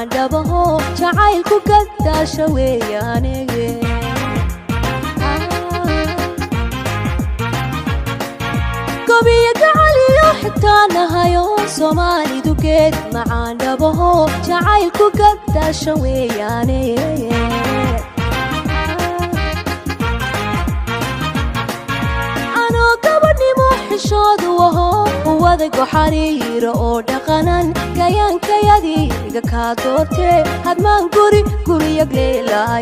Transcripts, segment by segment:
معان دبهو جعيلكو قد شوياني قبيك عليو حتى نهايو صومالي دوكيد معان دبهو جعيلكو قد شوياني حشود وهو وذاك حرير أو دقنان كيان كيادي كادورتي هاد ما نقولي قولي يا قليلا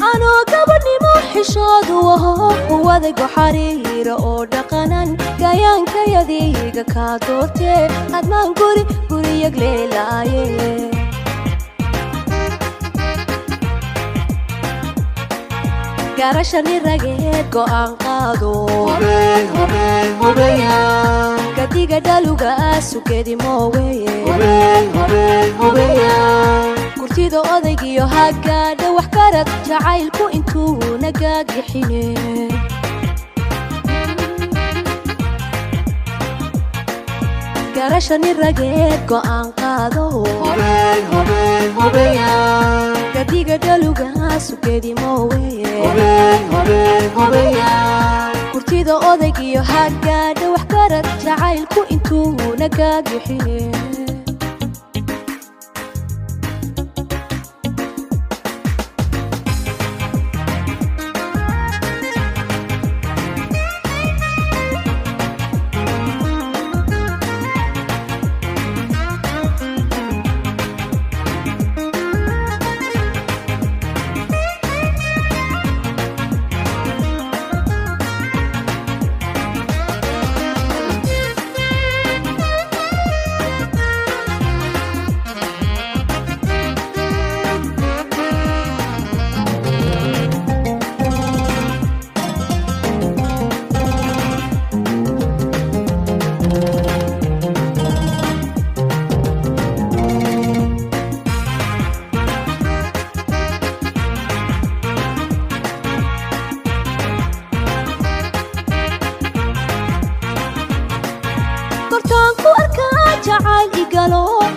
أنا قبلني مو حشود وهو وذاك حرير أو دقنان كيان كيادي كادورتي هاد ما نقولي قولي يا قليلا garashani rageed go'aan qaado kadiga dhaluga sugeedi mooweeye kurtida odaygiyo hagaadha wax karad jacaylku intuu nagaagixine garashani rageed go'aan qaado kadiga dhaluga sugeedi mooweeye kurtida odaygiyo hagaadha wax karad jacaylku intuu nagaagixine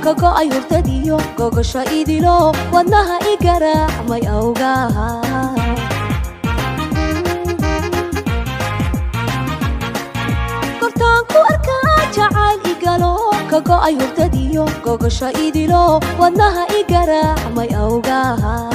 كوكو أيورتديو كوكو شايديلو ودناها إيقرا ما يأوغاها كورتانكو أركا جعال إيقالو كوكو أيورتديو كوكو شايديلو ودناها إيقرا ما يأوغاها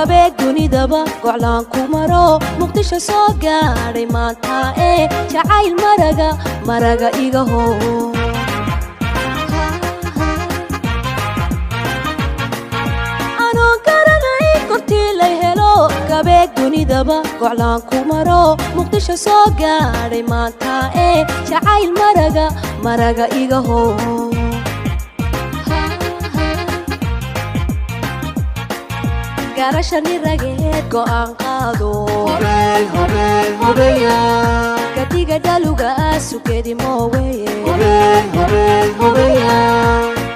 gabeeg dunidaba goclaan ku maro muqdisho soo gaaray maanta jacayl maraga iga hoo anoo garanay kortii lay helo gabeeg dunidaba goclaan ku maro muqdisho soo gaaray maanta jacayl maraga iga hoo garashani rageed go'aan qaado kadiga dhaluga sugeedi mooweeye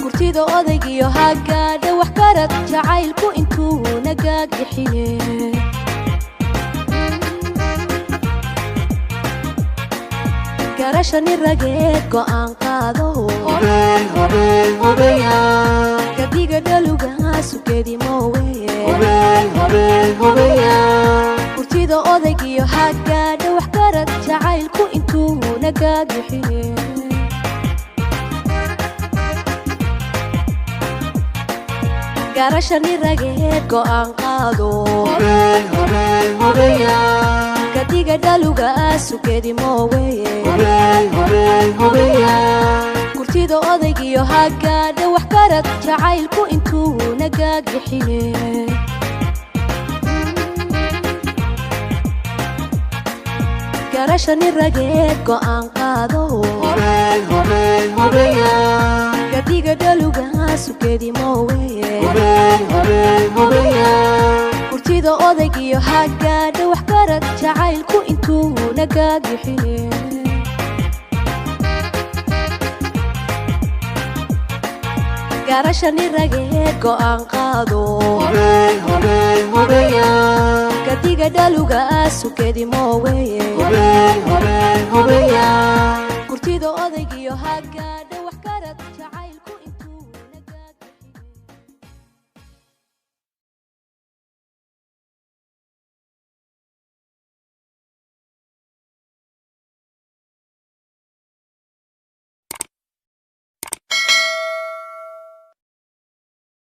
kurtida odaygiyo hagaadha wax karad jacaylku intuu nagaagixine garashani rageed go'aan qaado kadiga dhaluga sugeedi mooweeye kurtida odaygiyo hagaadha wax karad jacaylku intuu nagaagixine garashani rageed go'aan qaado kadiga dhaluga sugeedi mooweeye kurtida odaygiyo hagaadha wax karad jacaylku intuu nagaagixine garashani rageed go'aan qaado kadiga dhaluga sugeedi mooweeye kurtida odaygiyo hagaadha wax karad jacaylku intuu nagaagixine garashani rageed go'aan qaado hubey gadiga dhaluga sukedi mooweeye